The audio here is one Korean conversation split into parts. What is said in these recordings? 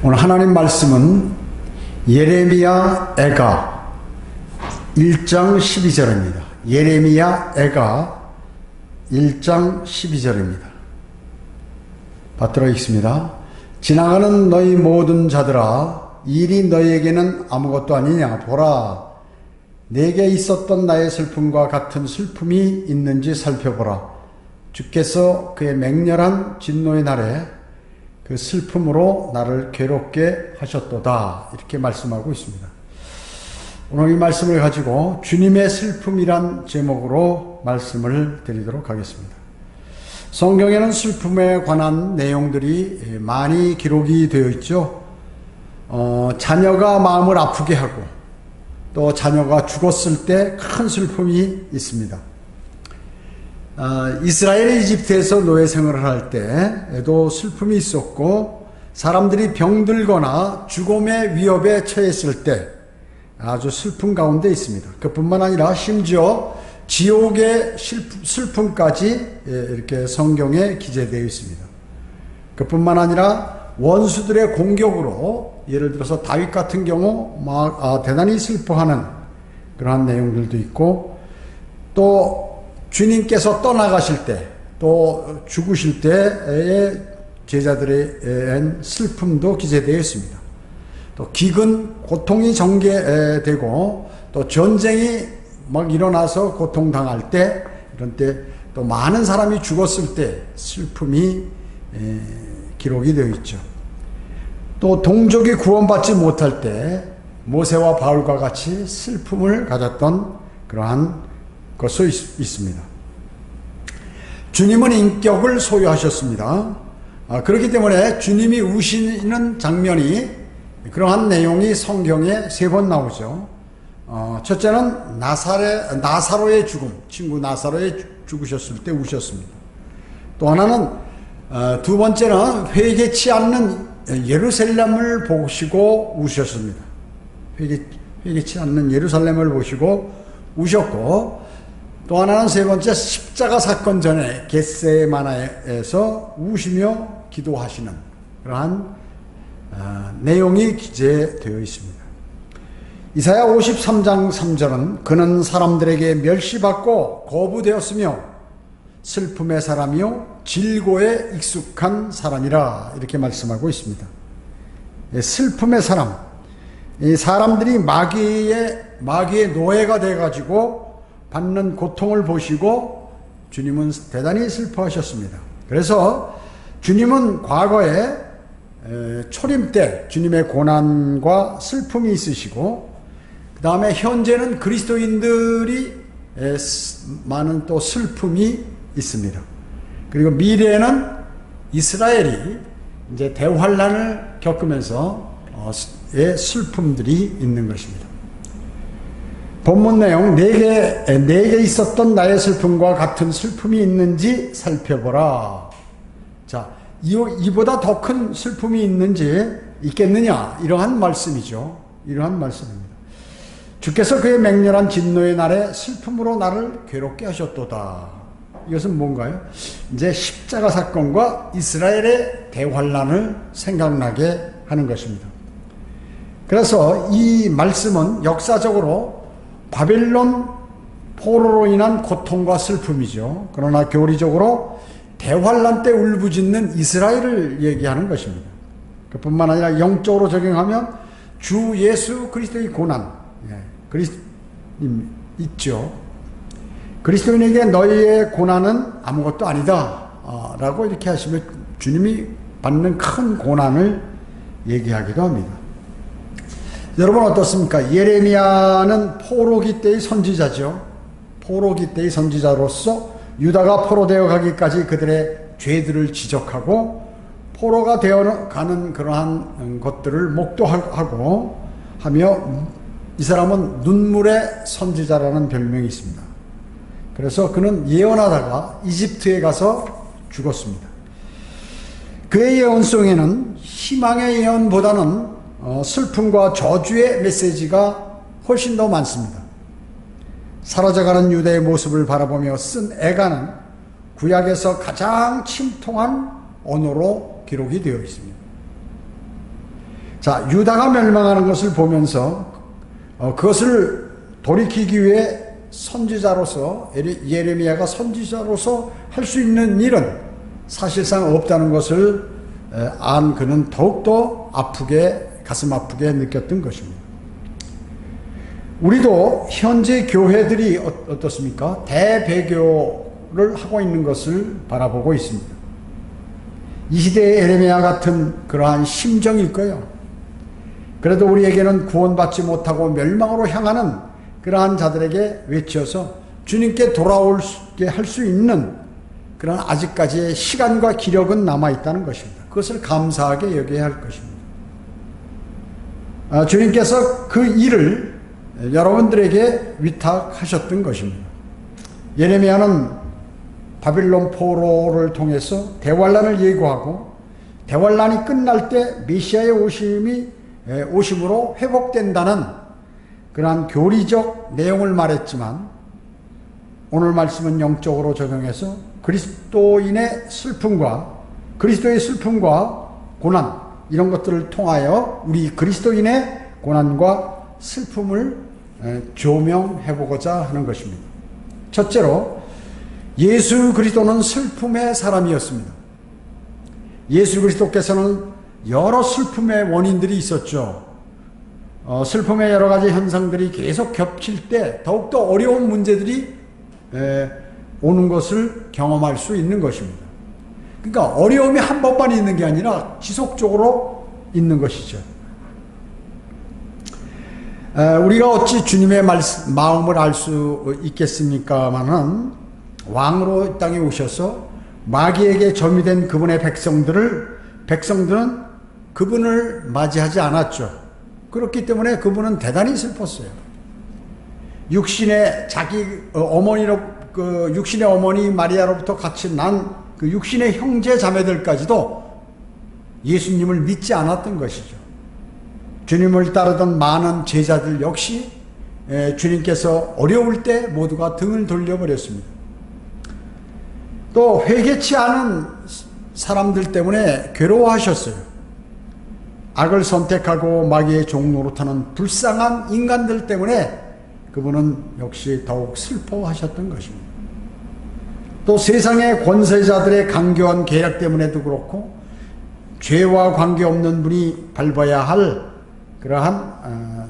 오늘 하나님 말씀은 예레미야 애가 1장 12절입니다. 예레미야 애가 1장 12절입니다. 받들어 읽습니다. 지나가는 너희 모든 자들아, 일이 너희에게는 아무것도 아니냐. 보라, 내게 있었던 나의 슬픔과 같은 슬픔이 있는지 살펴보라. 주께서 그의 맹렬한 진노의 날에 그 슬픔으로 나를 괴롭게 하셨도다. 이렇게 말씀하고 있습니다. 오늘 이 말씀을 가지고 주님의 슬픔이란 제목으로 말씀을 드리도록 하겠습니다. 성경에는 슬픔에 관한 내용들이 많이 기록이 되어 있죠. 자녀가 마음을 아프게 하고 또 자녀가 죽었을 때 큰 슬픔이 있습니다. 이스라엘이 이집트에서 노예 생활을 할 때에도 슬픔이 있었고, 사람들이 병들거나 죽음의 위협에 처했을 때 아주 슬픔 가운데 있습니다. 그뿐만 아니라 심지어 지옥의 슬픔까지 이렇게 성경에 기재되어 있습니다. 그뿐만 아니라 원수들의 공격으로, 예를 들어서 다윗 같은 경우 대단히 슬퍼하는 그러한 내용들도 있고, 또 주님께서 떠나가실 때, 또 죽으실 때의 제자들의 슬픔도 기재되어 있습니다. 또 기근, 고통이 전개되고, 또 전쟁이 막 일어나서 고통당할 때, 이런 때 또 많은 사람이 죽었을 때 슬픔이 기록이 되어 있죠. 또 동족이 구원받지 못할 때 모세와 바울과 같이 슬픔을 가졌던 그러한 것도 있습니다. 주님은 인격을 소유하셨습니다. 그렇기 때문에 주님이 우시는 장면이, 그러한 내용이 성경에 3번 나오죠. 첫째는 나사로의 죽음, 친구 나사로의 죽으셨을 때 우셨습니다. 또 하나는, 두 번째는 회개치 않는 예루살렘을 보시고 우셨습니다. 회개치 않는 예루살렘을 보시고 우셨고, 또 하나는 세 번째, 십자가 사건 전에 겟세마나에서 우시며 기도하시는 그러한 내용이 기재되어 있습니다. 이사야 53장 3절은 그는 사람들에게 멸시받고 거부되었으며 슬픔의 사람이요 질고에 익숙한 사람이라, 이렇게 말씀하고 있습니다. 슬픔의 사람, 이 사람들이 마귀의 노예가 돼가지고 받는 고통을 보시고 주님은 대단히 슬퍼하셨습니다. 그래서 주님은 과거에 초림 때 주님의 고난과 슬픔이 있으시고, 그 다음에 현재는 그리스도인들이 많은 또 슬픔이 있습니다. 그리고 미래에는 이스라엘이 이제 대환란을 겪으면서 슬픔들이 있는 것입니다. 본문 내용, 내게 있었던 나의 슬픔과 같은 슬픔이 있는지 살펴보라. 자, 이보다 더 큰 슬픔이 있겠느냐, 이러한 말씀이죠. 이러한 말씀입니다. 주께서 그의 맹렬한 진노의 날에 슬픔으로 나를 괴롭게 하셨도다. 이것은 뭔가요? 이제 십자가 사건과 이스라엘의 대환란을 생각나게 하는 것입니다. 그래서 이 말씀은 역사적으로 바벨론 포로로 인한 고통과 슬픔이죠. 그러나 교리적으로 대환란 때 울부짖는 이스라엘을 얘기하는 것입니다. 그뿐만 아니라 영적으로 적용하면 주 예수 그리스도의 고난, 그리스도님 있죠. 그리스도인에게 너희의 고난은 아무것도 아니다 라고 이렇게 하시면 주님이 받는 큰 고난을 얘기하기도 합니다. 여러분 어떻습니까? 예레미야는 포로기 때의 선지자죠. 포로기 때의 선지자로서 유다가 포로되어 가기까지 그들의 죄들을 지적하고 포로가 되어가는 그러한 것들을 목도하고 하며, 이 사람은 눈물의 선지자라는 별명이 있습니다. 그래서 그는 예언하다가 이집트에 가서 죽었습니다. 그의 예언송에는 희망의 예언보다는 슬픔과 저주의 메시지가 훨씬 더 많습니다. 사라져가는 유대의 모습을 바라보며 쓴 애가는 구약에서 가장 침통한 언어로 기록이 되어 있습니다. 자, 유다가 멸망하는 것을 보면서 그것을 돌이키기 위해 선지자로서, 예레미야가 선지자로서 할 수 있는 일은 사실상 없다는 것을 안 그는 더욱더 가슴 아프게 느꼈던 것입니다. 우리도 현재 교회들이 어떻습니까? 대배교를 하고 있는 것을 바라보고 있습니다. 이 시대의 에레미야 같은 그러한 심정일 거예요. 그래도 우리에게는 구원받지 못하고 멸망으로 향하는 그러한 자들에게 외쳐서 주님께 돌아오게 할 수 있는 그런 아직까지의 시간과 기력은 남아있다는 것입니다. 그것을 감사하게 여겨야 할 것입니다. 주님께서 그 일을 여러분들에게 위탁하셨던 것입니다. 예레미야는 바빌론 포로를 통해서 대환란을 예고하고 대환란이 끝날 때 메시아의 오심으로 회복된다는 그러한 교리적 내용을 말했지만 오늘 말씀은 영적으로 적용해서 그리스도의 슬픔과 고난 이런 것들을 통하여 우리 그리스도인의 고난과 슬픔을 조명해보고자 하는 것입니다. 첫째로 예수 그리스도는 슬픔의 사람이었습니다. 예수 그리스도께서는 여러 슬픔의 원인들이 있었죠. 슬픔의 여러 가지 현상들이 계속 겹칠 때 더욱더 어려운 문제들이 오는 것을 경험할 수 있는 것입니다. 그러니까 어려움이 한 번만 있는 게 아니라 지속적으로 있는 것이죠. 우리가 어찌 주님의 마음을 알 수 있겠습니까마는 왕으로 이 땅에 오셔서 마귀에게 점유된 그분의 백성들은 그분을 맞이하지 않았죠. 그렇기 때문에 그분은 대단히 슬펐어요. 육신의 어머니 마리아로부터 같이 난 그 육신의 형제 자매들까지도 예수님을 믿지 않았던 것이죠. 주님을 따르던 많은 제자들 역시 주님께서 어려울 때 모두가 등을 돌려버렸습니다. 또 회개치 않은 사람들 때문에 괴로워하셨어요. 악을 선택하고 마귀의 종 노릇하는 불쌍한 인간들 때문에 그분은 역시 더욱 슬퍼하셨던 것입니다. 또 세상의 권세자들의 강교한 계략 때문에도 그렇고 죄와 관계없는 분이 밟아야 할 그러한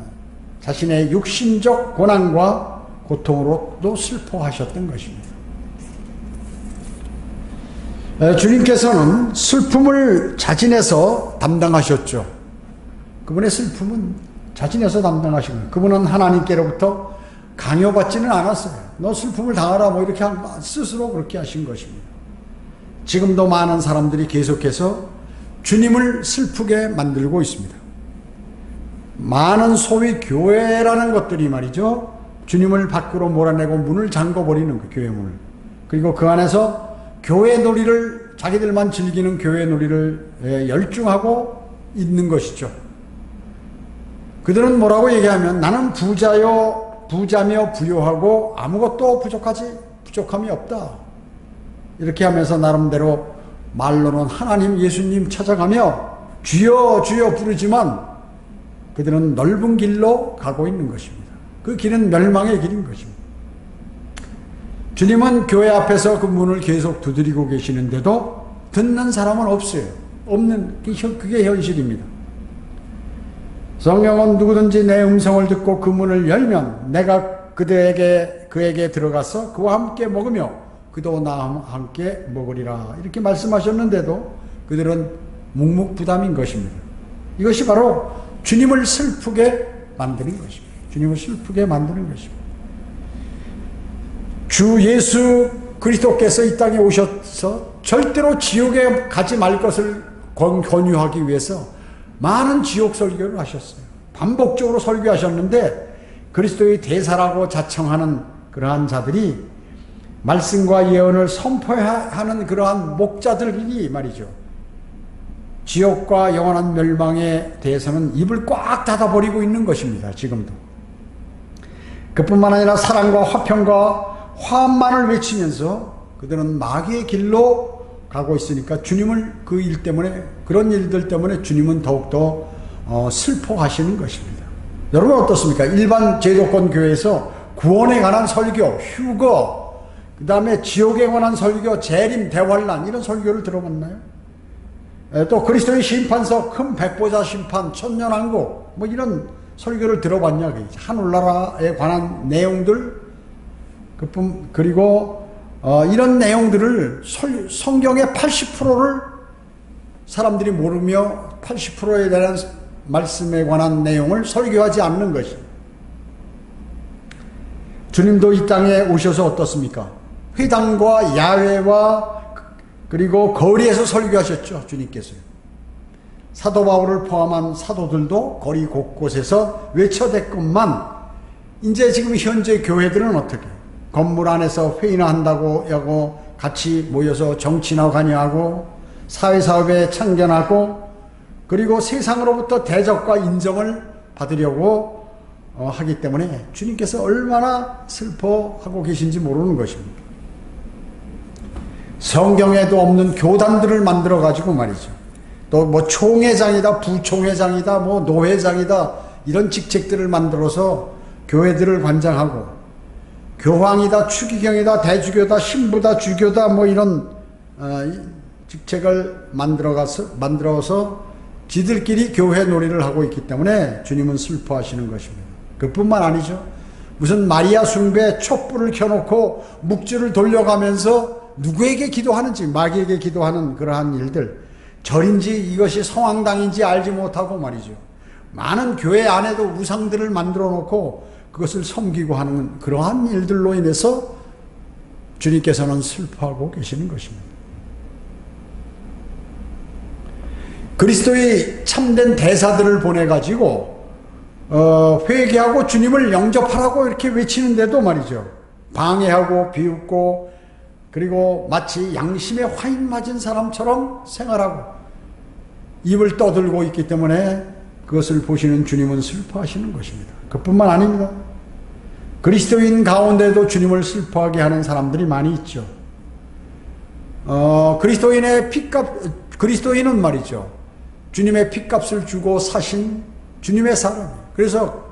자신의 육신적 고난과 고통으로도 슬퍼하셨던 것입니다. 주님께서는 슬픔을 자진해서 담당하셨죠. 그분의 슬픔은 자진해서 담당하신 거예요. 그분은 하나님께로부터 강요받지는 않았어요. 너 슬픔을 당하라 뭐 이렇게 스스로 그렇게 하신 것입니다. 지금도 많은 사람들이 계속해서 주님을 슬프게 만들고 있습니다. 많은 소위 교회라는 것들이 말이죠. 주님을 밖으로 몰아내고 문을 잠궈버리는 거예요. 교회 문을. 그리고 그 안에서 교회 놀이를 자기들만 즐기는 교회 놀이를 열중하고 있는 것이죠. 그들은 뭐라고 얘기하면 나는 부자며 부요하고 아무것도 부족함이 없다. 이렇게 하면서 나름대로 말로는 하나님 예수님 찾아가며 주여 주여 부르지만 그들은 넓은 길로 가고 있는 것입니다. 그 길은 멸망의 길인 것입니다. 주님은 교회 앞에서 그 문을 계속 두드리고 계시는데도 듣는 사람은 없어요. 그게 현실입니다. 성경은 누구든지 내 음성을 듣고 그 문을 열면 내가 그에게 들어가서 그와 함께 먹으며 그도 나와 함께 먹으리라 이렇게 말씀하셨는데도 그들은 묵묵부담인 것입니다. 이것이 바로 주님을 슬프게 만드는 것입니다. 주님을 슬프게 만드는 것입니다. 주 예수 그리스도께서 이 땅에 오셔서 절대로 지옥에 가지 말 것을 권유하기 위해서 많은 지옥 설교를 하셨어요. 반복적으로 설교하셨는데 그리스도의 대사라고 자청하는 그러한 자들이 말씀과 예언을 선포하는 그러한 목자들이 말이죠. 지옥과 영원한 멸망에 대해서는 입을 꽉 닫아버리고 있는 것입니다. 지금도. 그뿐만 아니라 사랑과 화평과 화합만을 외치면서 그들은 마귀의 길로 가고 있으니까 주님을 그런 일들 때문에 주님은 더욱더 슬퍼하시는 것입니다. 여러분 어떻습니까? 일반 제도권 교회에서 구원에 관한 설교, 휴거, 그 다음에 지옥에 관한 설교, 재림, 대환란 이런 설교를 들어봤나요? 또 그리스도의 심판서, 큰 백보자 심판, 천년왕국 뭐 이런 설교를 들어봤냐? 하늘나라에 관한 내용들, 그리고 이런 내용들을 성경의 80%를 사람들이 모르며 80%에 대한 말씀에 관한 내용을 설교하지 않는 것입니다. 주님도 이 땅에 오셔서 어떻습니까? 회당과 야외와 그리고 거리에서 설교하셨죠. 주님께서요. 사도 바울을 포함한 사도들도 거리 곳곳에서 외쳐댔건만 이제 지금 현재 교회들은 어떻게 건물 안에서 회의나 한다고 하고 같이 모여서 정치나 관여하고 사회사업에 참견하고 그리고 세상으로부터 대접과 인정을 받으려고 하기 때문에 주님께서 얼마나 슬퍼하고 계신지 모르는 것입니다. 성경에도 없는 교단들을 만들어 가지고 말이죠. 또 뭐 총회장이다, 부총회장이다, 뭐 노회장이다 이런 직책들을 만들어서 교회들을 관장하고 교황이다, 추기경이다, 대주교다, 신부다, 주교다 뭐 이런 직책을 만들어서 지들끼리 교회 놀이를 하고 있기 때문에 주님은 슬퍼하시는 것입니다. 그뿐만 아니죠. 무슨 마리아 숭배 촛불을 켜놓고 묵주를 돌려가면서 누구에게 기도하는지 마귀에게 기도하는 그러한 일들, 절인지 이것이 성황당인지 알지 못하고 말이죠. 많은 교회 안에도 우상들을 만들어 놓고 그것을 섬기고 하는 그러한 일들로 인해서 주님께서는 슬퍼하고 계시는 것입니다. 그리스도의 참된 대사들을 보내가지고 회개하고 주님을 영접하라고 이렇게 외치는데도 말이죠. 방해하고 비웃고 그리고 마치 양심에 화인 맞은 사람처럼 생활하고 입을 떠들고 있기 때문에 그것을 보시는 주님은 슬퍼하시는 것입니다. 그뿐만 아닙니다. 그리스도인 가운데도 주님을 슬퍼하게 하는 사람들이 많이 있죠. 그리스도인은 말이죠. 주님의 핏값을 주고 사신 주님의 사람이에요. 그래서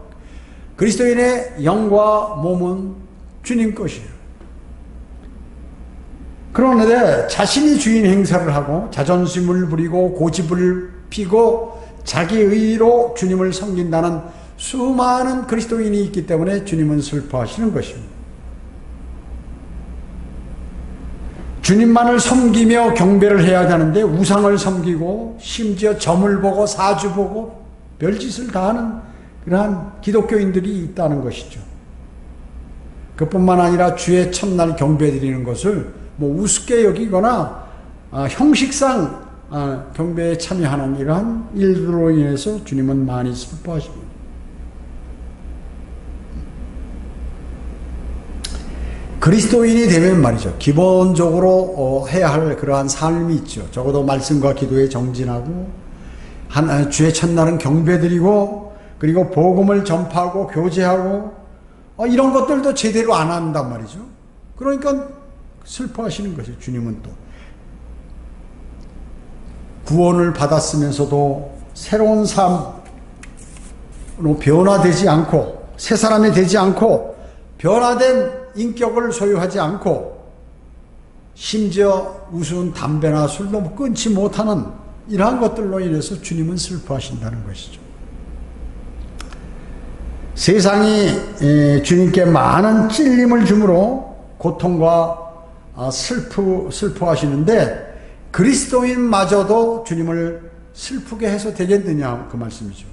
그리스도인의 영과 몸은 주님 것이에요. 그런데 자신이 주인 행사를 하고 자존심을 부리고 고집을 피고 자기 의로 주님을 섬긴다는 수많은 그리스도인이 있기 때문에 주님은 슬퍼하시는 것입니다. 주님만을 섬기며 경배를 해야 하는데 우상을 섬기고 심지어 점을 보고 사주 보고 별짓을 다 하는 그러한 기독교인들이 있다는 것이죠. 그뿐만 아니라 주의 첫날 경배드리는 것을 뭐 우습게 여기거나 형식상 경배에 참여하는 이러한 일들로 인해서 주님은 많이 슬퍼하십니다. 그리스도인이 되면 말이죠. 기본적으로 해야 할 그러한 삶이 있죠. 적어도 말씀과 기도에 정진하고 주의 첫날은 경배드리고 그리고 복음을 전파하고 교제하고 이런 것들도 제대로 안 한단 말이죠. 그러니까 슬퍼하시는 것이죠. 주님은 또 구원을 받았으면서도 새로운 삶으로 변화되지 않고 새 사람이 되지 않고 변화된 인격을 소유하지 않고 심지어 우스운 담배나 술도 끊지 못하는 이러한 것들로 인해서 주님은 슬퍼하신다는 것이죠. 세상이 주님께 많은 찔림을 주므로 고통과 슬퍼하시는데 그리스도인마저도 주님을 슬프게 해서 되겠느냐 그 말씀이죠.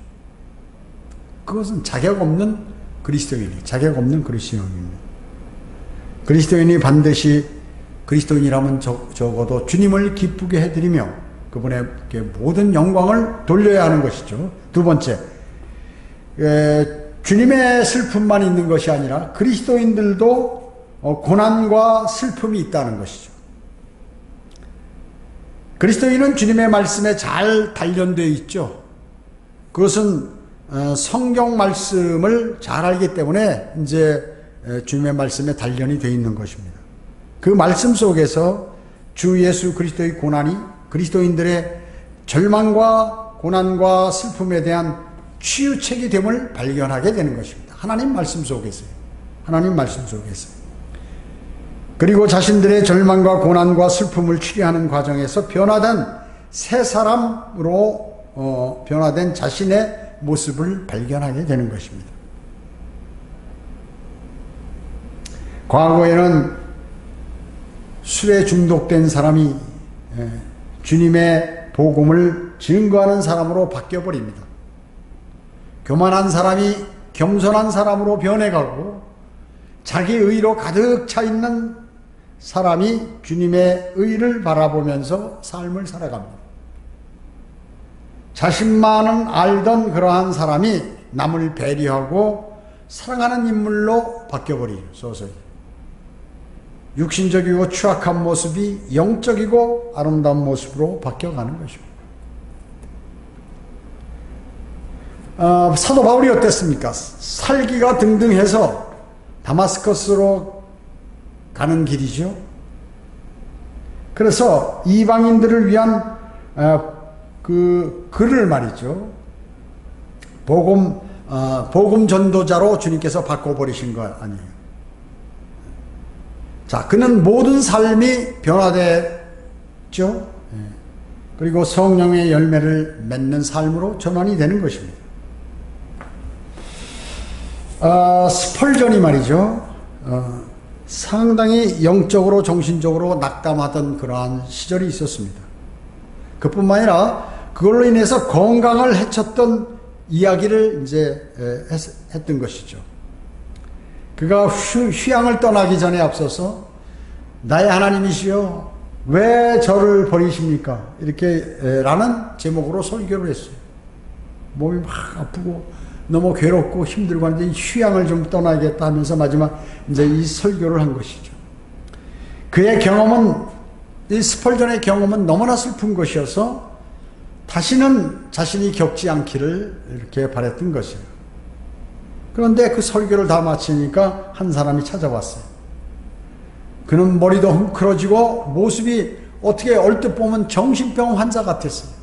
그것은 자격 없는 그리스도인이에요. 자격 없는 그리스도인입니다. 그리스도인이 반드시 그리스도인이라면 적어도 주님을 기쁘게 해드리며 그분에게 모든 영광을 돌려야 하는 것이죠. 두 번째, 주님의 슬픔만 있는 것이 아니라 그리스도인들도 고난과 슬픔이 있다는 것이죠. 그리스도인은 주님의 말씀에 잘 단련되어 있죠. 그것은 성경 말씀을 잘 알기 때문에 이제 주님의 말씀에 단련이 되어 있는 것입니다. 그 말씀 속에서 주 예수 그리스도의 고난이 그리스도인들의 절망과 고난과 슬픔에 대한 치유책이 됨을 발견하게 되는 것입니다. 하나님 말씀 속에서요. 하나님 말씀 속에서. 그리고 자신들의 절망과 고난과 슬픔을 치료하는 과정에서 변화된 새 사람으로 변화된 자신의 모습을 발견하게 되는 것입니다. 과거에는 술에 중독된 사람이 주님의 복음을 증거하는 사람으로 바뀌어버립니다. 교만한 사람이 겸손한 사람으로 변해가고 자기 의로 가득 차 있는 사람이 주님의 의를 바라보면서 삶을 살아갑니다. 자신만은 알던 그러한 사람이 남을 배려하고 사랑하는 인물로 바뀌어버리죠. 서서히. 육신적이고 추악한 모습이 영적이고 아름다운 모습으로 바뀌어가는 것입니다. 사도 바울이 어땠습니까? 살기가 등등해서 다마스커스로 가는 길이죠. 그래서 이방인들을 위한 그 글을 말이죠. 복음 전도자로 주님께서 바꿔버리신 거 아니에요. 자, 그는 모든 삶이 변화됐죠. 그리고 성령의 열매를 맺는 삶으로 전환이 되는 것입니다. 스펄전이 말이죠. 상당히 영적으로 정신적으로 낙담하던 그러한 시절이 있었습니다. 그뿐만 아니라 그걸로 인해서 건강을 해쳤던 이야기를 이제 했던 것이죠. 그가 휴양을 떠나기 전에 앞서서 나의 하나님이시여 왜 저를 버리십니까? 이렇게 라는 제목으로 설교를 했어요. 몸이 막 아프고 너무 괴롭고 힘들고 하는데 휴양을 좀 떠나겠다 하면서 마지막 이제 이 설교를 한 것이죠. 그의 경험은, 이 스펄전의 경험은 너무나 슬픈 것이어서 다시는 자신이 겪지 않기를 이렇게 바랬던 것이에요. 그런데 그 설교를 다 마치니까 한 사람이 찾아왔어요. 그는 머리도 헝클어지고 모습이 어떻게 얼핏 보면 정신병 환자 같았어요.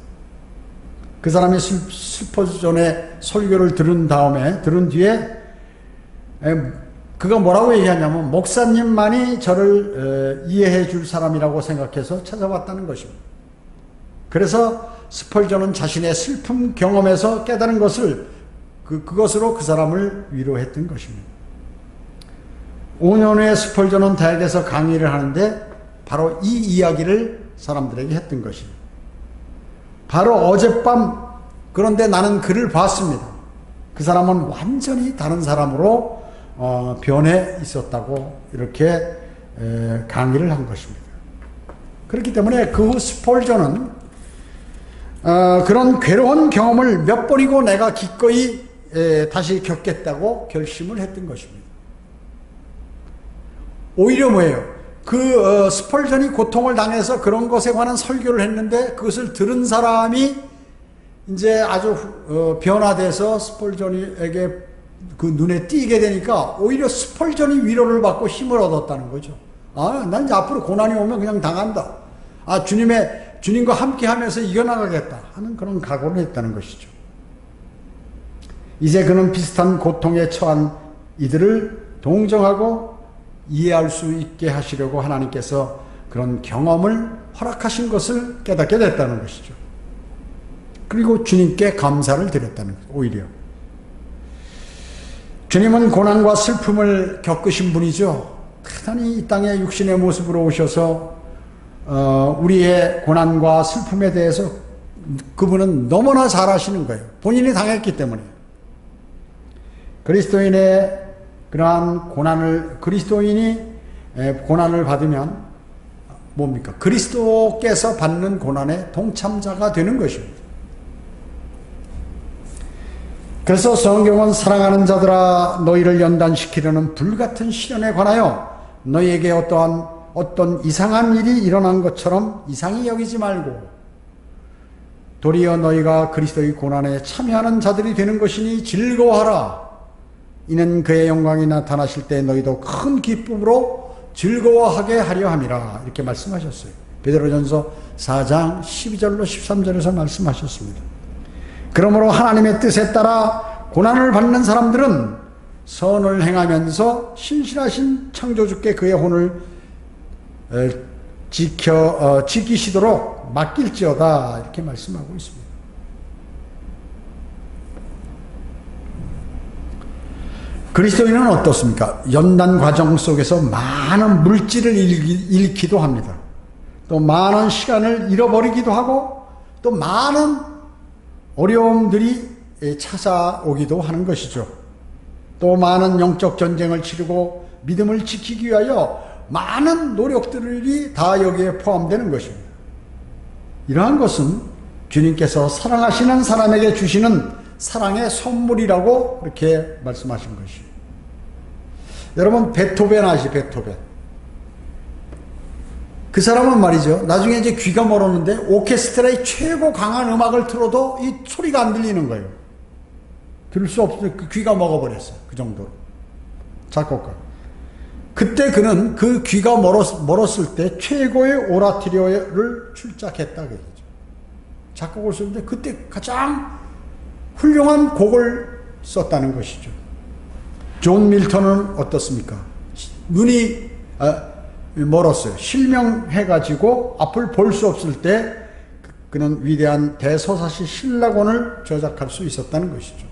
그 사람이 스펄전의 설교를 들은 뒤에 그가 뭐라고 얘기하냐면 목사님만이 저를 이해해 줄 사람이라고 생각해서 찾아왔다는 것입니다. 그래서 스펄전은 자신의 슬픔 경험에서 깨달은 것을 그것으로 그 사람을 위로했던 것입니다. 5년 후에 스펄전은 대학에서 강의를 하는데 바로 이 이야기를 사람들에게 했던 것입니다. 바로 어젯밤, 그런데 나는 그를 봤습니다. 그 사람은 완전히 다른 사람으로 변해 있었다고 이렇게 강의를 한 것입니다. 그렇기 때문에 그 후 스펄전은 그런 괴로운 경험을 몇 번이고 내가 기꺼이 다시 겪겠다고 결심을 했던 것입니다. 오히려 뭐예요? 스펄전이 고통을 당해서 그런 것에 관한 설교를 했는데 그것을 들은 사람이 이제 아주 변화돼서 스펄전에게 그 눈에 띄게 되니까 오히려 스펄전이 위로를 받고 힘을 얻었다는 거죠. 난 이제 앞으로 고난이 오면 그냥 당한다. 주님과 함께 하면서 이겨나가겠다 하는 그런 각오를 했다는 것이죠. 이제 그는 비슷한 고통에 처한 이들을 동정하고 이해할 수 있게 하시려고 하나님께서 그런 경험을 허락하신 것을 깨닫게 됐다는 것이죠. 그리고 주님께 감사를 드렸다는 것이죠. 오히려 주님은 고난과 슬픔을 겪으신 분이죠. 대단히 이 땅에 육신의 모습으로 오셔서 우리의 고난과 슬픔에 대해서 그분은 너무나 잘 아시는 거예요. 본인이 당했기 때문에. 그리스도인이 고난을 받으면 뭡니까? 그리스도께서 받는 고난의 동참자가 되는 것입니다. 그래서 성경은 사랑하는 자들아 너희를 연단시키려는 불같은 시련에 관하여 너희에게 어떤 이상한 일이 일어난 것처럼 이상히 여기지 말고 도리어 너희가 그리스도의 고난에 참여하는 자들이 되는 것이니 즐거워하라. 이는 그의 영광이 나타나실 때 너희도 큰 기쁨으로 즐거워하게 하려 함이라. 이렇게 말씀하셨어요. 베드로전서 4장 12절로 13절에서 말씀하셨습니다. 그러므로 하나님의 뜻에 따라 고난을 받는 사람들은 선을 행하면서 신실하신 창조주께 그의 혼을 지키시도록 맡길지어다, 이렇게 말씀하고 있습니다. 그리스도인은 어떻습니까? 연단 과정 속에서 많은 물질을 잃기도 합니다. 또 많은 시간을 잃어버리기도 하고 또 많은 어려움들이 찾아오기도 하는 것이죠. 또 많은 영적 전쟁을 치르고 믿음을 지키기 위하여 많은 노력들이 다 여기에 포함되는 것입니다. 이러한 것은 주님께서 사랑하시는 사람에게 주시는 사랑의 선물이라고 그렇게 말씀하신 것이에요. 여러분, 베토벤 아시죠? 베토벤. 그 사람은 말이죠, 나중에 이제 귀가 멀었는데 오케스트라의 최고 강한 음악을 틀어도 이 소리가 안 들리는 거예요. 들을 수 없어요. 귀가 먹어버렸어요. 그 정도로. 작곡가. 그때 그는 그 귀가 멀었을 때 최고의 오라토리오를 출작했다 그러죠. 작곡을 썼는데 그때 가장 훌륭한 곡을 썼다는 것이죠. 존 밀턴은 어떻습니까? 눈이 멀었어요. 실명해가지고 앞을 볼 수 없을 때 그는 위대한 대서사시 신라곤을 저작할 수 있었다는 것이죠.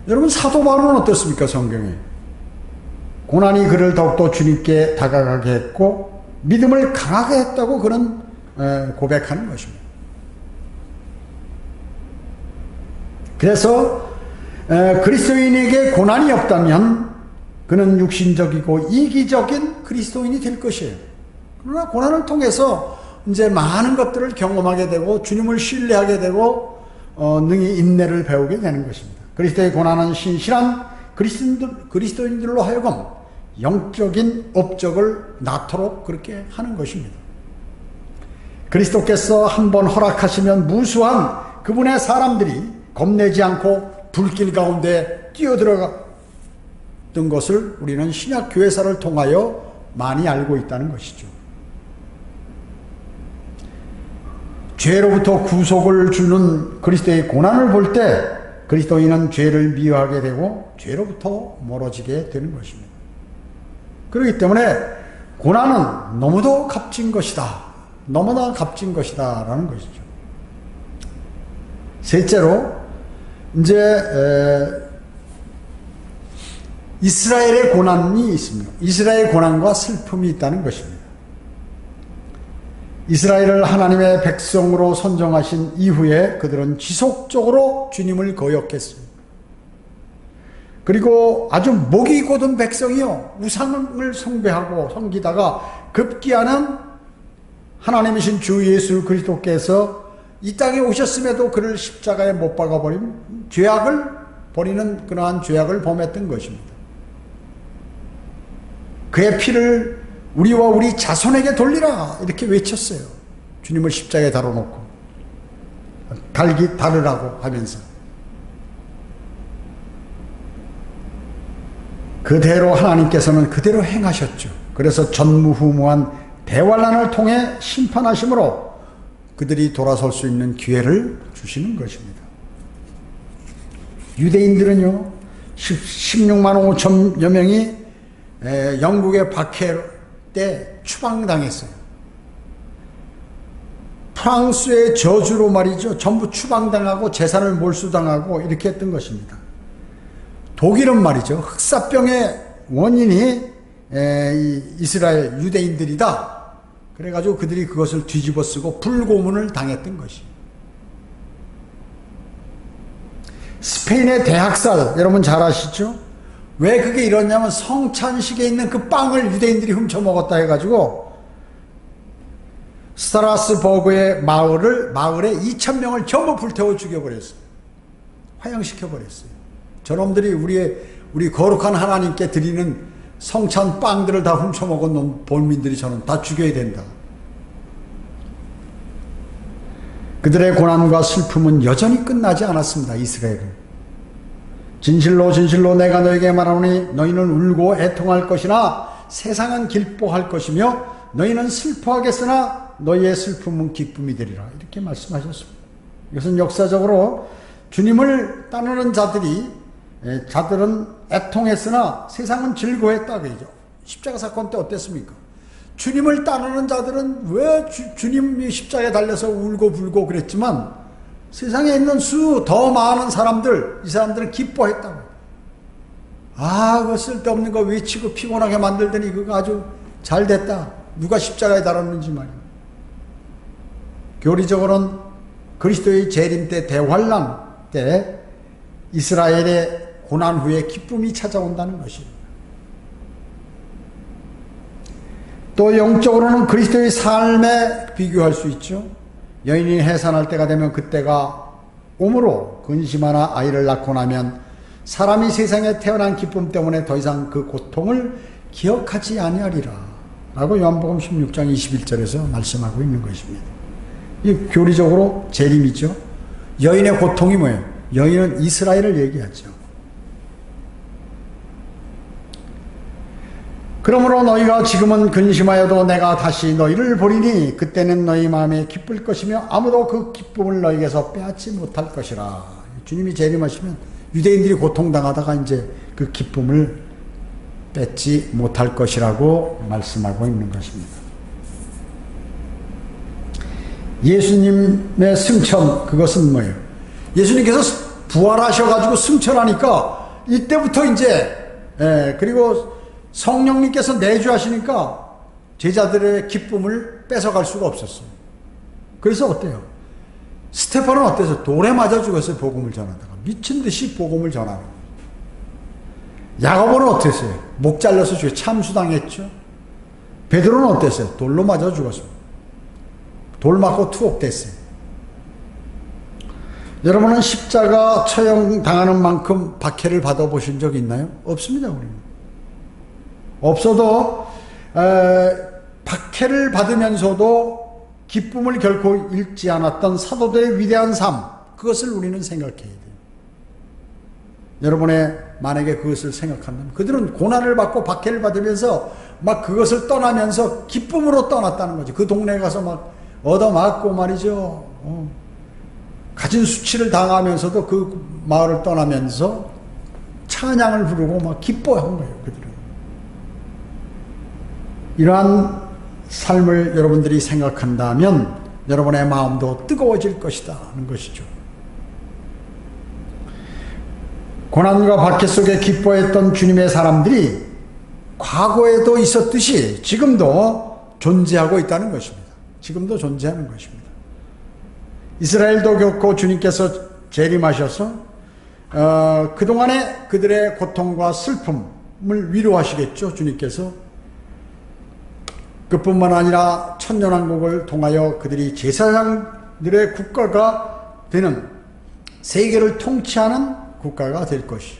여러분, 사도 바울은 어떻습니까? 성경에 고난이 그를 더욱더 주님께 다가가게 했고 믿음을 강하게 했다고 그는 고백하는 것입니다. 그래서 그리스도인에게 고난이 없다면 그는 육신적이고 이기적인 그리스도인이 될 것이에요. 그러나 고난을 통해서 이제 많은 것들을 경험하게 되고 주님을 신뢰하게 되고 능히 인내를 배우게 되는 것입니다. 그리스도의 고난은 신실한 그리스도인들로 하여금 영적인 업적을 낳도록 그렇게 하는 것입니다. 그리스도께서 한번 허락하시면 무수한 그분의 사람들이 겁내지 않고 불길 가운데 뛰어들어갔던 것을 우리는 신약 교회사를 통하여 많이 알고 있다는 것이죠. 죄로부터 구속을 주는 그리스도의 고난을 볼 때 그리스도인은 죄를 미워하게 되고 죄로부터 멀어지게 되는 것입니다. 그렇기 때문에 고난은 너무도 값진 것이다. 너무나 값진 것이다 라는 것이죠. 셋째로 이제 이스라엘의 고난이 있습니다. 이스라엘의 고난과 슬픔이 있다는 것입니다. 이스라엘을 하나님의 백성으로 선정하신 이후에 그들은 지속적으로 주님을 거역했습니다. 그리고 아주 목이 곧은 백성이요, 우상을 숭배하고 섬기다가 급기야는 하나님이신 주 예수 그리스도께서 이 땅에 오셨음에도 그를 십자가에 못 박아버린 죄악을 버리는 그러한 죄악을 범했던 것입니다. 그의 피를 우리와 우리 자손에게 돌리라 이렇게 외쳤어요. 주님을 십자가에 달아놓고 다르라고 하면서 그대로 하나님께서는 그대로 행하셨죠. 그래서 전무후무한 대환란을 통해 심판하심으로 그들이 돌아설 수 있는 기회를 주시는 것입니다. 유대인들은요 16만 5천여 명이 영국의 박해 때 추방당했어요. 프랑스의 저주로 말이죠. 전부 추방당하고 재산을 몰수당하고 이렇게 했던 것입니다. 독일은 말이죠. 흑사병의 원인이 이스라엘 유대인들이다. 그래가지고 그들이 그것을 뒤집어쓰고 불고문을 당했던 것이에요. 스페인의 대학살 여러분 잘 아시죠? 왜 그게 이러냐면 성찬식에 있는 그 빵을 유대인들이 훔쳐먹었다 해가지고 스트라스버그의 마을에 2,000명을 전부 불태워 죽여버렸어요. 화형시켜버렸어요. 저놈들이 우리 거룩한 하나님께 드리는 성찬 빵들을 다 훔쳐먹은 놈 본민들이 저는 다 죽여야 된다. 그들의 고난과 슬픔은 여전히 끝나지 않았습니다. 이스라엘은. 진실로 진실로 내가 너에게 말하노니 너희는 울고 애통할 것이나 세상은 기뻐할 것이며 너희는 슬퍼하겠으나 너희의 슬픔은 기쁨이 되리라. 이렇게 말씀하셨습니다. 이것은 역사적으로 주님을 따르는 자들은 애통했으나 세상은 즐거워했다 그러죠. 십자가 사건 때 어땠습니까? 주님을 따르는 자들은 왜 주님이 십자가에 달려서 울고 불고 그랬지만 세상에 있는 더 많은 사람들, 이 사람들은 기뻐했다고. 그거 쓸데없는 거 외치고 피곤하게 만들더니 그거 아주 잘 됐다. 누가 십자가에 달았는지 말이야. 교리적으로는 그리스도의 재림 때, 대환란 때 이스라엘의 고난 후에 기쁨이 찾아온다는 것입니다. 또 영적으로는 그리스도의 삶에 비교할 수 있죠. 여인이 해산할 때가 되면 그때가 오므로 근심하나 아이를 낳고 나면 사람이 세상에 태어난 기쁨 때문에 더 이상 그 고통을 기억하지 아니하리라 라고 요한복음 16장 21절에서 말씀하고 있는 것입니다. 이 교리적으로 재림이죠. 여인의 고통이 뭐예요? 여인은 이스라엘을 얘기하죠. 그러므로 너희가 지금은 근심하여도 내가 다시 너희를 보리니 그때는 너희 마음에 기쁠 것이며 아무도 그 기쁨을 너희에게서 빼앗지 못할 것이라. 주님이 재림하시면 유대인들이 고통당하다가 이제 그 기쁨을 뺏지 못할 것이라고 말씀하고 있는 것입니다. 예수님의 승천, 그것은 뭐예요? 예수님께서 부활하셔가지고 승천하니까 이때부터 이제 그리고 성령님께서 내주하시니까 제자들의 기쁨을 뺏어갈 수가 없었어요. 그래서 어때요? 스테판은 어때서? 돌에 맞아 죽었어요. 복음을 전하다가. 미친 듯이 복음을 전하는 거예요. 야고보는 어땠어요? 목 잘려서 참수당했죠. 베드로는 어땠어요? 돌로 맞아 죽었어요. 돌 맞고 투옥됐어요. 여러분은 십자가 처형 당하는 만큼 박해를 받아보신 적 있나요? 없습니다. 우리는. 없어도 박해를 받으면서도 기쁨을 결코 잃지 않았던 사도들의 위대한 삶, 그것을 우리는 생각해야 돼요. 여러분의 만약에 그것을 생각한다면 그들은 고난을 받고 박해를 받으면서 막 그것을 떠나면서 기쁨으로 떠났다는 거죠. 그 동네에 가서 막 얻어맞고 말이죠. 가진 수치를 당하면서도 그 마을을 떠나면서 찬양을 부르고 막 기뻐한 거예요. 그들은. 이러한 삶을 여러분들이 생각한다면 여러분의 마음도 뜨거워질 것이다 하는 것이죠. 고난과 박해 속에 기뻐했던 주님의 사람들이 과거에도 있었듯이 지금도 존재하고 있다는 것입니다. 지금도 존재하는 것입니다. 이스라엘도 겪고 주님께서 재림하셔서 그동안의 그들의 고통과 슬픔을 위로하시겠죠. 주님께서. 그뿐만 아니라 천년왕국을 통하여 그들이 제사장들의 국가가 되는 세계를 통치하는 국가가 될 것이.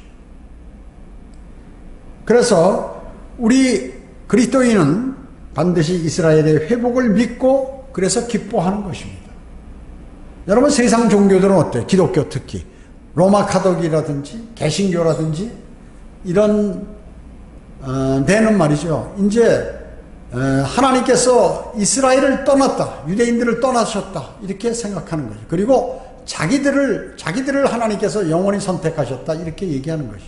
그래서 우리 그리스도인은 반드시 이스라엘의 회복을 믿고 그래서 기뻐하는 것입니다. 여러분 세상 종교들은 어때요? 기독교 특히 로마 카톨릭이라든지 개신교라든지 이런 데는 말이죠. 이제 하나님께서 이스라엘을 떠났다, 유대인들을 떠나셨다 이렇게 생각하는 거죠. 그리고 자기들을 하나님께서 영원히 선택하셨다 이렇게 얘기하는 것이.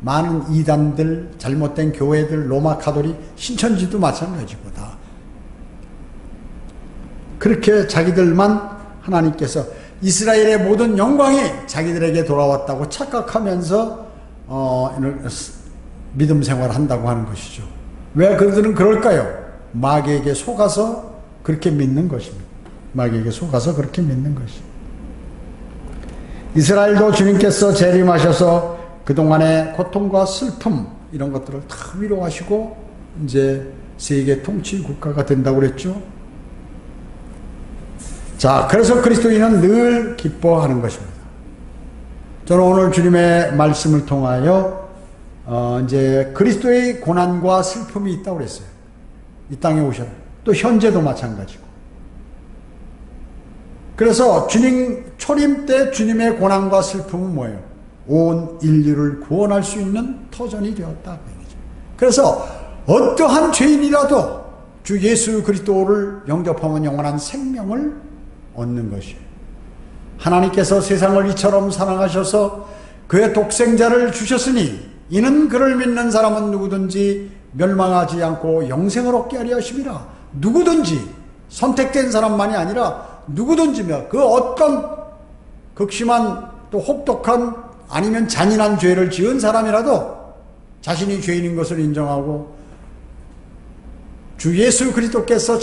많은 이단들, 잘못된 교회들, 로마 카톨릭, 신천지도 마찬가지고 다 그렇게 자기들만 하나님께서 이스라엘의 모든 영광이 자기들에게 돌아왔다고 착각하면서 믿음 생활을 한다고 하는 것이죠. 왜 그들은 그럴까요? 마귀에게 속아서 그렇게 믿는 것입니다. 마귀에게 속아서 그렇게 믿는 것입니다. 이스라엘도 주님께서 재림하셔서 그동안의 고통과 슬픔 이런 것들을 다 위로하시고 이제 세계 통치 국가가 된다고 그랬죠. 자, 그래서 그리스도인은 늘 기뻐하는 것입니다. 저는 오늘 주님의 말씀을 통하여 이제 그리스도의 고난과 슬픔이 있다고 그랬어요. 이 땅에 오셔서. 또 현재도 마찬가지고. 그래서 주님 초림 때 주님의 고난과 슬픔은 뭐예요? 온 인류를 구원할 수 있는 터전이 되었다. 그래서 어떠한 죄인이라도 주 예수 그리스도를 영접하면 영원한 생명을 얻는 것이에요. 하나님께서 세상을 이처럼 사랑하셔서 그의 독생자를 주셨으니 이는 그를 믿는 사람은 누구든지 멸망하지 않고 영생을 얻게 하려 하심이라. 누구든지, 선택된 사람만이 아니라 누구든지며 그 어떤 극심한 또 혹독한 아니면 잔인한 죄를 지은 사람이라도 자신이 죄인인 것을 인정하고 주 예수 그리스도께서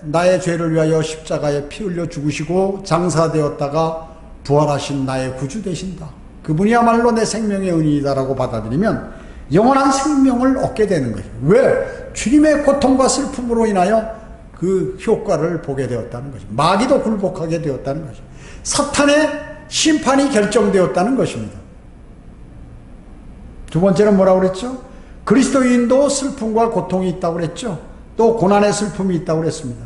나의 죄를 위하여 십자가에 피 흘려 죽으시고 장사되었다가 부활하신 나의 구주 되신다. 그분이야말로 내 생명의 은인이다라고 받아들이면 영원한 생명을 얻게 되는 거죠. 왜? 주님의 고통과 슬픔으로 인하여 그 효과를 보게 되었다는 거죠. 마귀도 굴복하게 되었다는 거죠. 사탄의 심판이 결정되었다는 것입니다. 두 번째는 뭐라고 그랬죠? 그리스도인도 슬픔과 고통이 있다고 그랬죠. 또 고난의 슬픔이 있다고 그랬습니다.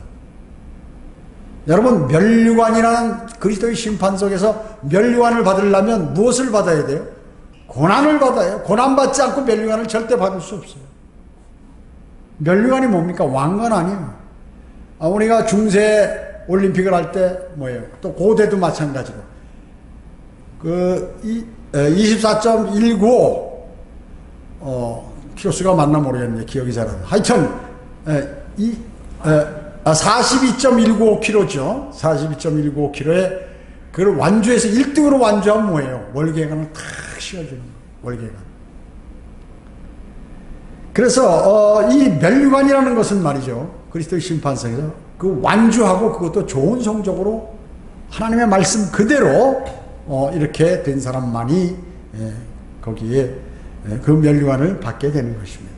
여러분, 면류관이라는 그리스도의 심판 속에서 면류관을 받으려면 무엇을 받아야 돼요? 고난을 받아요. 고난받지 않고 면류관을 절대 받을 수 없어요. 면류관이 뭡니까? 왕관 아니에요. 우리가 중세 올림픽을 할 때 뭐예요? 또 고대도 마찬가지로 24.195 키로수가 맞나 모르겠네. 기억이 잘 안 나. 하여튼 42.195kg죠. 42.195kg에 그걸 완주해서 1등으로 완주하면 뭐예요? 월계관을 탁 씌워주는 거예요. 월계관. 그래서 이 면류관이라는 것은 말이죠. 그리스도의 심판상에서 그 완주하고 그것도 좋은 성적으로 하나님의 말씀 그대로 이렇게 된 사람만이 거기에 그 면류관을 받게 되는 것입니다.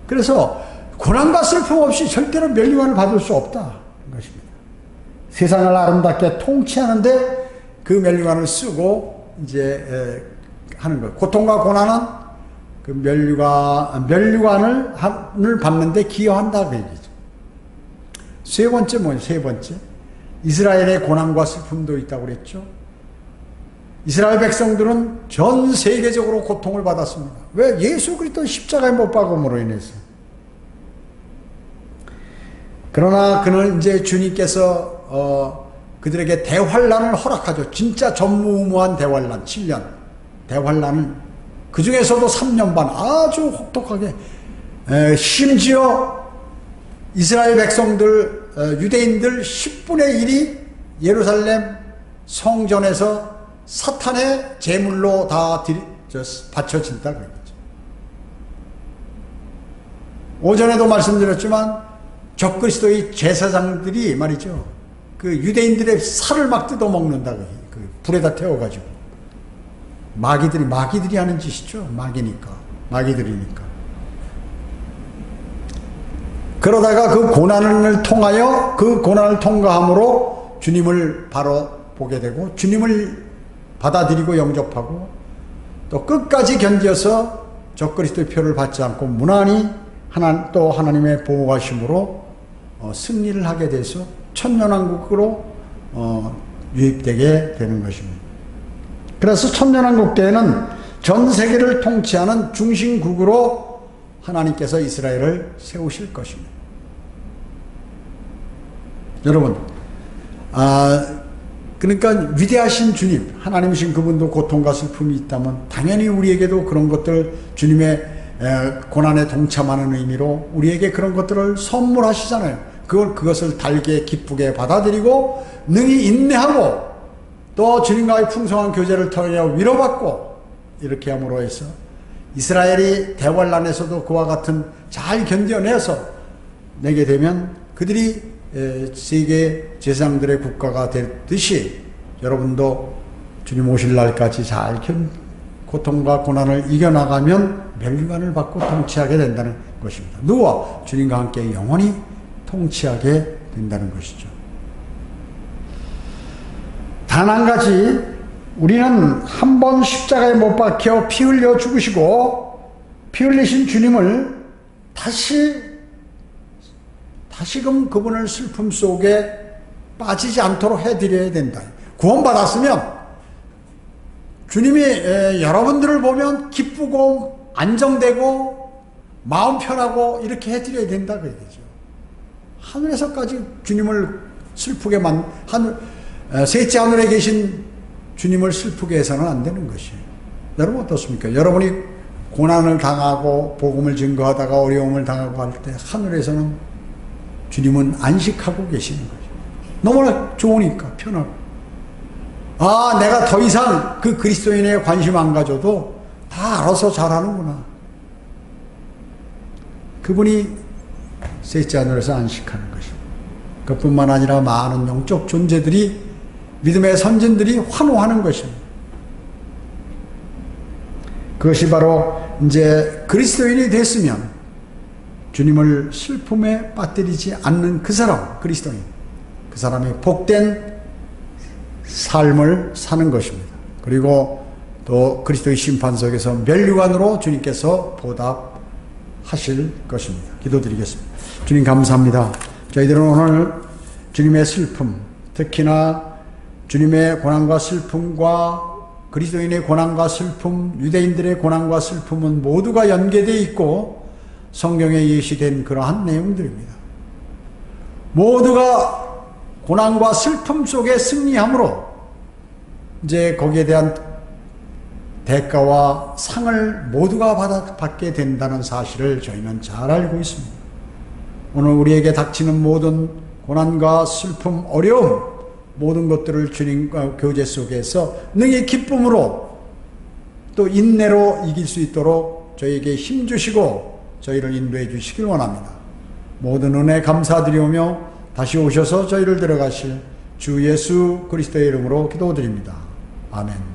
그래서 고난과 슬픔 없이 절대로 면류관을 받을 수 없다는 것입니다. 세상을 아름답게 통치하는데 그 면류관을 쓰고 이제 하는 거예요. 고통과 고난은 그 면류관을 받는데 기여한다 그 얘기죠. 세 번째 뭐예요? 세 번째, 이스라엘의 고난과 슬픔도 있다고 그랬죠. 이스라엘 백성들은 전 세계적으로 고통을 받았습니다. 왜? 예수 그리스도 십자가에 못 박음으로 인해서. 그러나 그는 이제 주님께서 그들에게 대환란을 허락하죠. 진짜 전무후무한 대환란, 7년 대환란을, 그 중에서도 3년 반 아주 혹독하게, 심지어 이스라엘 백성들, 유대인들 10분의 1이 예루살렘 성전에서 사탄의 제물로 다 바쳐진다 그런 거죠. 오전에도 말씀드렸지만 적그리스도의 제사장들이 말이죠, 그 유대인들의 살을 막 뜯어먹는다, 그 불에다 태워가지고. 마귀들이 하는 짓이죠. 마귀들이니까. 그러다가 그 고난을 통하여, 그 고난을 통과함으로 주님을 바로 보게 되고, 주님을 받아들이고 영접하고, 또 끝까지 견뎌서 적그리스도의 표를 받지 않고 무난히 또 하나님의 보호하심으로 승리를 하게 돼서 천년왕국으로 유입되게 되는 것입니다. 그래서 천년왕국 때에는 전 세계를 통치하는 중심국으로 하나님께서 이스라엘을 세우실 것입니다. 여러분, 그러니까 위대하신 주님, 하나님이신 그분도 고통과 슬픔이 있다면 당연히 우리에게도 그런 것들, 주님의 고난에 동참하는 의미로 우리에게 그런 것들을 선물하시잖아요. 그것을 달게 기쁘게 받아들이고 능히 인내하고 또 주님과의 풍성한 교제를 통해 위로받고 이렇게 함으로 해서 이스라엘이 대환란에서도 그와 같은 잘 견뎌내서 내게 되면 그들이 세계 제사장들의 국가가 되듯이 여러분도 주님 오실 날까지 잘 고통과 고난을 이겨나가면 면류관을 받고 통치하게 된다는 것입니다. 누구와? 주님과 함께 영원히 통치하게 된다는 것이죠. 단 한 가지, 우리는 한 번 십자가에 못 박혀 피 흘려 죽으시고 피 흘리신 주님을 다시금 그분을 슬픔 속에 빠지지 않도록 해드려야 된다. 구원받았으면 주님이 여러분들을 보면 기쁘고 안정되고 마음 편하고 이렇게 해드려야 된다 그 얘기죠. 하늘에서까지 주님을 슬프게 셋째 하늘에 계신 주님을 슬프게 해서는 안 되는 것이에요. 여러분 어떻습니까? 여러분이 고난을 당하고 복음을 증거하다가 어려움을 당하고 할 때 하늘에서는 주님은 안식하고 계시는 거죠. 너무나 좋으니까 편하고. 내가 더 이상 그 그리스도인에 관심 안 가져도 다 알아서 잘하는구나. 그분이 셋째 하늘에서 안식하는 것입니다. 그뿐만 아니라 많은 영적 존재들이, 믿음의 선진들이 환호하는 것입니다. 그것이 바로 이제 그리스도인이 됐으면 주님을 슬픔에 빠뜨리지 않는 그 사람, 그리스도인, 그 사람이 복된 삶을 사는 것입니다. 그리고 또 그리스도의 심판석에서 면류관으로 주님께서 보답하실 것입니다. 기도드리겠습니다. 주님 감사합니다. 저희들은 오늘 주님의 슬픔, 특히나 주님의 고난과 슬픔과 그리스도인의 고난과 슬픔, 유대인들의 고난과 슬픔은 모두가 연계되어 있고 성경에 예시된 그러한 내용들입니다. 모두가 고난과 슬픔 속에 승리함으로 이제 거기에 대한 대가와 상을 모두가 받게 된다는 사실을 저희는 잘 알고 있습니다. 오늘 우리에게 닥치는 모든 고난과 슬픔, 어려움, 모든 것들을 주님과 교제 속에서 능히 기쁨으로 또 인내로 이길 수 있도록 저희에게 힘주시고 저희를 인도해 주시길 원합니다. 모든 은혜 감사드리오며 다시 오셔서 저희를 데려가실 주 예수 그리스도의 이름으로 기도드립니다. 아멘.